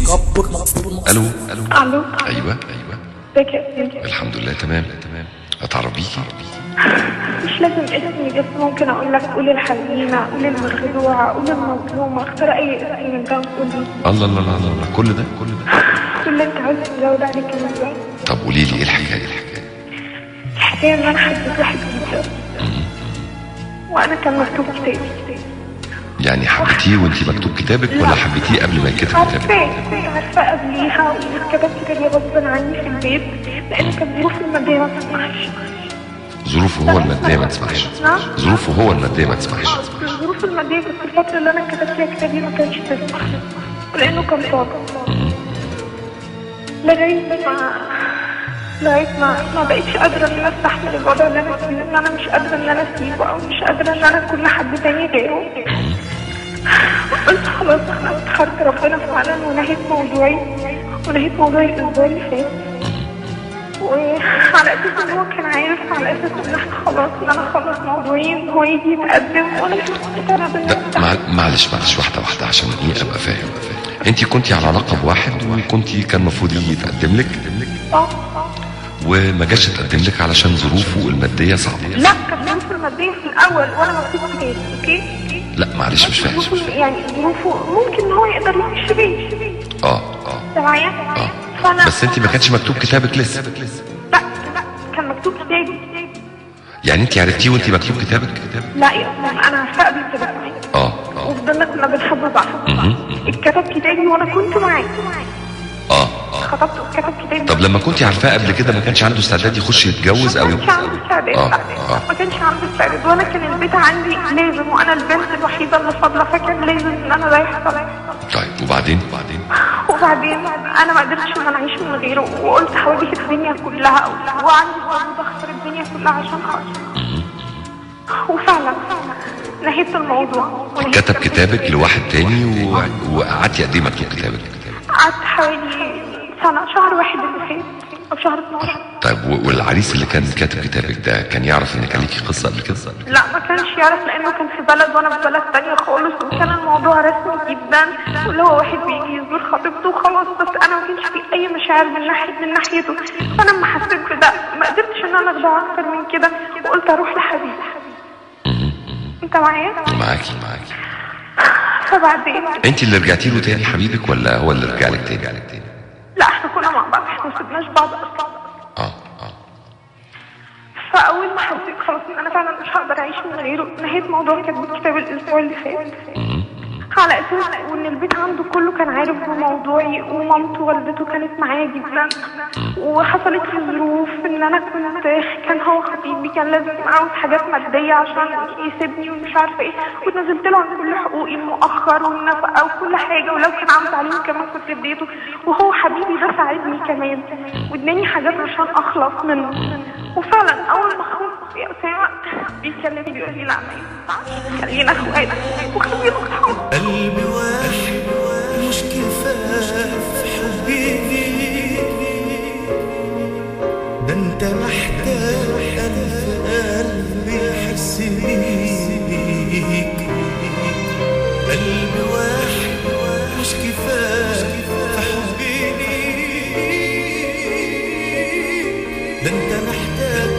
الو. الو. ايوه. ازيك يا استاذ؟ الحمد لله تمام. اتعربيكي؟ مش لازم اسمي، بس ممكن اقول لك قول الحزينه، قول المخدوعه، قول المظلومه، اختار اي اسم من ده وقول لي. الله كل ده كل اللي انت عاوز تزود عليه كمان بقى. طب قولي لي ايه الحكايه؟ الحكايه ان انا حبيت واحد جدا وانا كان مكتوب كتابي. يعني حبيتيه وانتي مكتوب كتابك ولا حبيتيه قبل ما يتكتب كتابك؟ عارفه قبليها وكتبت كتابي غصب عني في البيت لان كانت ظروفي الماديه ما تسمحش. ظروفه هو الماديه ما تسمحش؟ ظروفه هو الماديه ما تسمحش. الظروف الماديه كانت الفتره اللي انا كتبت فيها كتابي ما كانش تسمح لانه كان صعب. لغايه ما بقيتش قادره ان انا استحمل الوضع اللي انا فيه، ان انا مش قادره ان انا اسيبه او مش قادره ان انا اكون لحد تاني غيره. قلت خلاص انا افتخرت ربنا فعلا ونهيت موضوعي الاسبوع اللي فات، وعلى اساس ان هو كان عارف، على اساس ان احنا خلاص ان انا خلص موضوعي ان هو يجي يتقدم وانا مش مقتنعه بالنسبه. معلش واحده عشان ايه ابقى فاهم. انتي كنتي على علاقه بواحد كان المفروض يتقدم لك وما جاش يتقدم لك علشان ظروفه الماديه صعبه. لا، كانت ظروفه الماديه في الاول وانا مكتوب كتابي. اوكي. لا معلش مش فاهم. يعني ظروفه ممكن ان هو يقدر يخش بيه. معايا؟ بس انت ما كانش مكتوب كتابك لسه. لا كان مكتوب كتابي. يعني انت عرفتيه وانت مكتوب كتابك؟ لا يا استاذ انا عارفاه قبل كده كمان. وفضلنا كنا بنحب بعض. اتكتب كتابي وانا كنت معاه. خطبت وكتب كتابي. طب لما كنت عارفاه قبل كده ما كانش عنده استعداد يخش يتجوز او ما كانش عنده استعداد. ما كانش عنده استعداد وانا كان البيت عندي لازم، وانا البنت الوحيده اللي فاضله فكان لازم ان انا ده يحصل. طيب وبعدين انا ما قدرتش ان انا اعيش من غيره وقلت هواجه الدنيا كلها وعندي برضه اخسر الدنيا كلها عشان خاطر. وفعلا نهيت الموضوع. كتب كتابك لواحد تاني وقعدتي قد ايه مكتوب كتابك؟ قعدت حوالي سنه، شهر واحد اللي فات او شهر 12. طيب والعريس اللي كان كاتب كتابك ده كان يعرف ان كان ليكي قصه قبل كده؟ لا ما كانش يعرف لانه كان في بلد وانا في بلد تانية خالص، وكان الموضوع رسمي جدا واللي هو واحد بيجي يزور خطيبته وخلاص. بس انا ما كانش في اي مشاعر من ناحيته. فانا لما حسيت بده ما قدرتش ان انا اخدعه اكتر من كده وقلت اروح لحبيبي. انت معايا؟ معاكي. فبعدين انت اللي رجعتي له تاني حبيبك ولا هو اللي رجع لك تاني؟ لا احنا كنا مع بعض، احنا ما سيبناش بعض اصلا. فاول ما حسيت خلاص ان انا فعلا مش هقدر اعيش من غيره نهيت موضوع كتب الكتاب الاسبوع اللي فات. على اساس وان البيت عنده كله كان عارف بموضوعي ومامته والدته كانت معايا جدا. وحصلت في ظروف ان انا كان هو خطيبي كان لازم عاوز حاجات ماديه عشان يسيبني ومش عارفه ايه، ونزلت له عن كل حقوقي المؤخر والنفقه وكل حاجه، ولو كان عاوز عليهم كمان كنت اديته. وهو حبيبي ده ساعدني كمان واداني حاجات عشان اخلص منه. وفعلا اول ما خلص يا اسامه بيكلمني بيقول لي لا ما ينفعش خلينا اخوات وخلينا اصحاب. قلبي واحد مش كفاف حبيبي، ده انت محتاج قلبي يحس بيك. قلبي واحد مش كفاف حبيبي، ده انت محتاج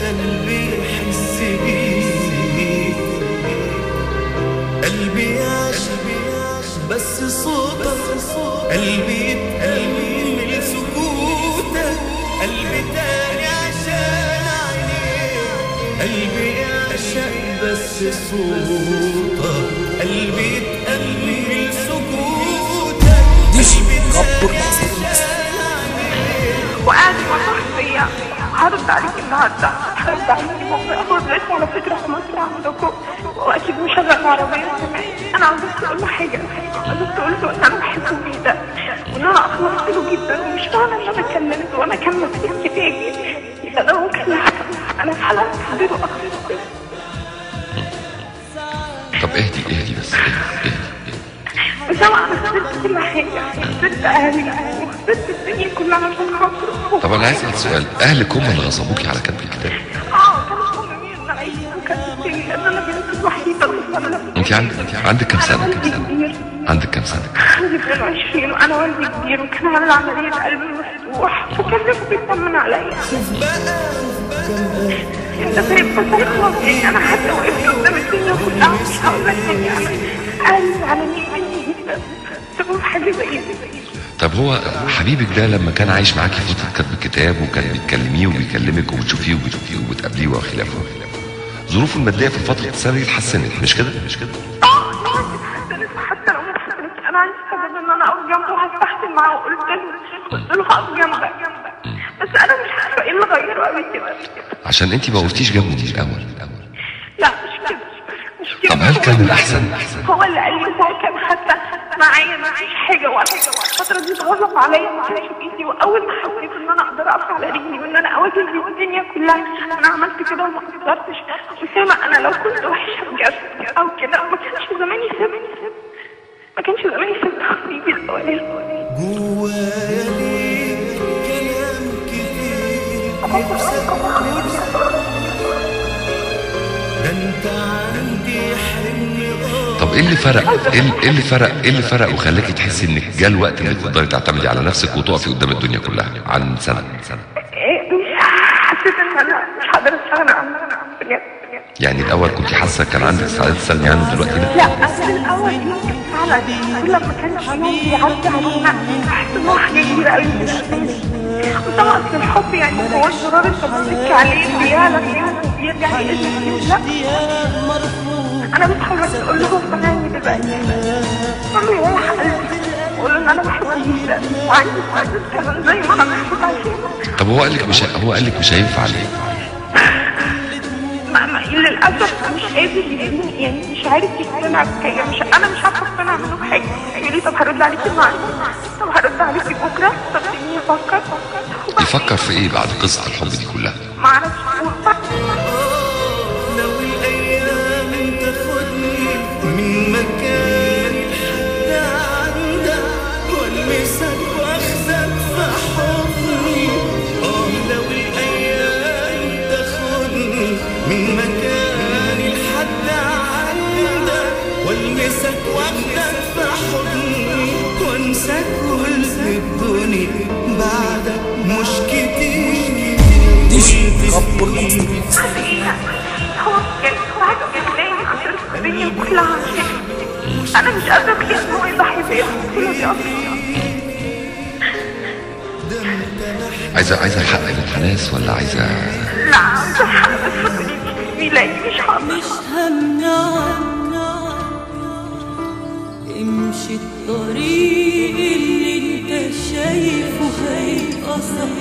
قلبي يحس بيك. قلبي يعشق بس صوتك، قلبي يتألم سكوتك، قلبي تاني عشان عينيك. قلبي يعشق بس صوتك، قلبي يتألم سكوتك، قلبي تاني عشان عينيك. وقاعد مع شخصية هرد عليك النهارده، هرد عليك هو دلوقتي على فكرة في مصر عندكم واكيد مشغل عربية كمان. انا عاوزك تقول له حاجة، عاوزك تقول له ان انا بحبه جدا وان انا اخلصت له جدا، ومش معنى ان انا كلمت وانا كان مكتوب كتابي يبقى انا ممكن انا فعلا حبيته اكتر. طب اهدي بس اهدي. بس انا خسرت كل حاجة، خسرت اهلي وخسرت الدنيا كلها عشان خاطره. طب انا عايز اسال سؤال، اهلك هم اللي غصبوكي على كتب الكتاب؟ كانوا مصممين ان انا اعيش وكتبت لان انا بنتي الوحيدة اللي انت عندك كام سنة؟ عندك كام سنة؟ عندي 22 وانا والدي كبير وكان عامل عمليه قلب مفتوح، فكلمه بيطمن عليا. انت فاهم؟ بس خلاص يعني انا حتى وقفت قدام الدنيا كلها مش هقول لك يعني اهلي زعلانين مني جدا بسبب حاجه زي دي. طب هو حبيبك ده لما كان عايش معاكي فتره كتب الكتاب وكان بتكلميه وبيكلمك وبتشوفيه وبتقابليه وخلافه، ظروفه الماديه في فتره السنه دي اتحسنت مش كده؟ اتحسنت، وحتى لو ما اتحسنتش انا عندي سبب ان انا اقف جنبه وهستحسن معاه، قلت له هقف جنبك، بس انا مش عارفه ايه اللي غيره قوي كده. عشان انت ما وقفتيش جنبه من الاول. لا مش كده. طب هل كان الاحسن؟ هو اللي قال لي، هو كان حتى معايا ما فيش حاجه، وانا الفتره دي اتغلط عليا ما كانش بايدي، واول ما حسيت ان انا اقدر اقف على رجلي وان انا اواجه الدنيا كلها انا عملت كده وما قدرتش. اسامه انا لو كنت وحشه بجد او كده ما كانش زماني سبت حبيبي الاولاني. جوايا ليك كلام كتير نفسك ده انت عندي حلم. طب ايه اللي فرق وخلاكي تحسي انك جه الوقت انك تقدري تعتمدي على نفسك وتقفي قدام الدنيا كلها عن سنه؟ حسيت ان انا مش هقدر استغنى عنها بجد. يعني الاول كنت حاسه كان عندك استعداد تستغني عنه دلوقتي لا؟ لا انا الاول يمكن فعلا كل ما كان يوم بيعدي علينا بحس ان هو حاجه كبيره قوي بالنسبه لي. وطبعا اصل الحب يعني هو الزرار اللي بتتك عليه بيعلى وبيرجع يقل. لا انا بتحاول بس اقول له فهمني دلوقتي، اقول له يا قلبي، اقول له ان انا بحبك جدا وعندي استعداد كمان زي ما حضرتك عايزين. طب هو قال لك مش هينفع ليه؟ للاسف مش قادر يعني مش عارف يقتنع بحاجه، انا مش عارفه اقتنع منه بحاجه. يقول لي طب هرد عليكي النهارده، طب هرد عليكي بكره، طب سيبني يفكر في ايه بعد قصه الحب دي كلها؟ ما اعرفش. لو الايام تاخدني من مكاني لحد عندك والمسك واخذك في حضني. لو الايام تاخدني من مكاني لحد عندك والمسك واخذك في حضني وانسى كل الدنيا بعدك مش كتير. هو يعني هو عايز يخليني اصرف الدنيا كلها عشان انا مش قادره بجد ان هو يضحي بيا كل دي عايزه الحق من حناس ولا عايزه؟ لا عايزه الحق بس بيلاقي مش همنعك امشي الطريق اللي انت شايفه هيبقى صح.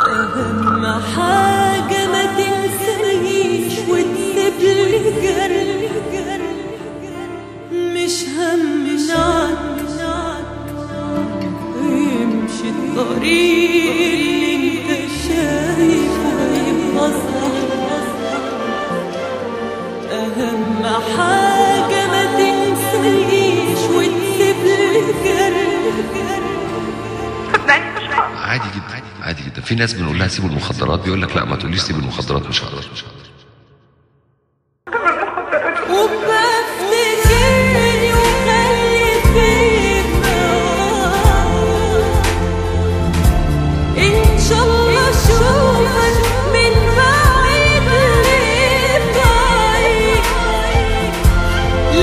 أهم حاجة ما تنسانيش وتسيب لي جرح، مش همنعك امشي الطريق اللي انت شايفه هيبقى صح. أهم حاجة ما تنسانيش وتسيب لي جرح. عادي جدا. في ناس بنقول لها سيبوا المخدرات بيقول لك لا ما تقوليش سيب المخدرات مش هقدر. وبفتكرني وخلي فيك ان شاء الله اشوفك من بعيد لبعيد.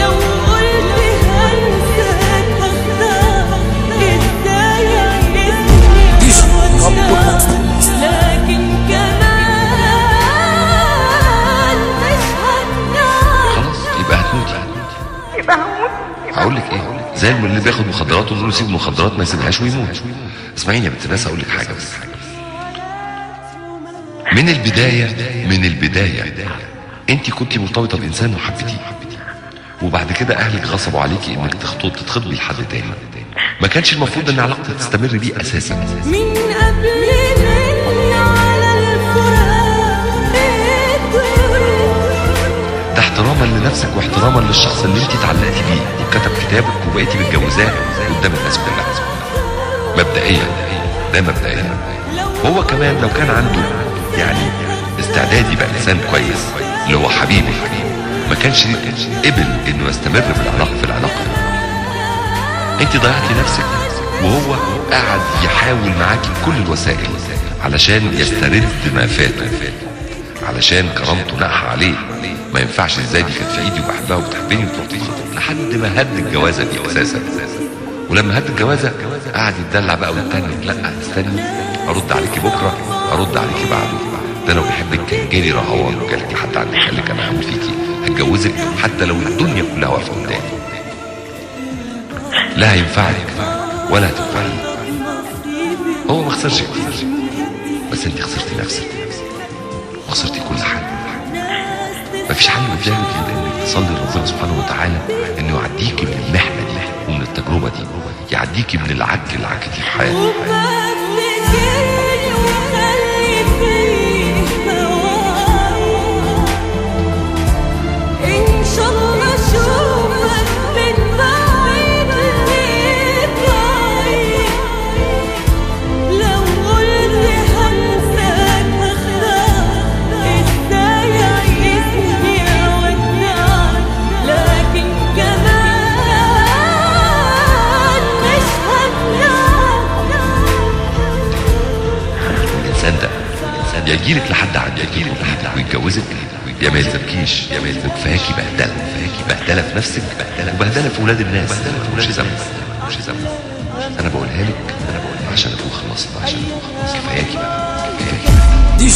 لو قلت هنساك هختار ازاي لكن كمان مش هتنام. خلاص يبقى هتموتي. هقول لك ايه؟ زي اللي بياخد مخدرات ونقول له سيب المخدرات ما يسيبهاش ويموت. اسمعيني يا بنت الناس اقول لك حاجه بس. من البدايه انت كنت مرتبطه بانسان وحبيتيه، وبعد كده اهلك غصبوا عليكي انك تتخطبي لحد تاني. ما كانش المفروض ان علاقتك تستمر بيه اساسا. من قبل مني على الفراق ده احتراما لنفسك واحتراما للشخص اللي انت اتعلقتي بيه وكتب كتابك وبقيتي متجوزاه قدام الناس كلها. مبدئيا هو كمان لو كان عنده يعني استعداد يبقى انسان كويس اللي هو حبيبي ما كانش قبل انه يستمر في العلاقه انت ضيعتي نفسك وهو قاعد يحاول معاكي بكل الوسائل علشان يسترد ما فاته، علشان كرامته ناقحه عليه. ما ينفعش ازاي دي كانت في ايدي وبحبها وبتحبني وتروح تتخطب، لحد ما هد الجوازه دي اساسا. ولما هد الجوازه قعد يتدلع بقى ويتنك، لا استني ارد عليكي بكره، ارد عليكي بعده. ده لو بيحبك كان جالي رهوان وجالك لحد عندك قال لك انا هموت فيكي هتجوزك حتى لو الدنيا كلها واقفه قدامي. لا هينفعك ولا هتنفعي. هو ما خسرش كتير، بس انت خسرتي نفسك وخسرتي كل حاجه. مفيش حل قدامك غير انك تصلي لربنا سبحانه وتعالى انه يعديكي من المحنه دي ومن التجربه دي، يعديكي من العك اللي عكتيه في حياتك. يا يجيلك لحد عندك ويتجوزك يا ما يلزمكيش، وكفاكي بهدله في نفسك وبهدله في ولاد الناس. مش ذنب. انا بقولها لك عشان اكون خلصت، كفاياكي بقى دي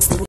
أصل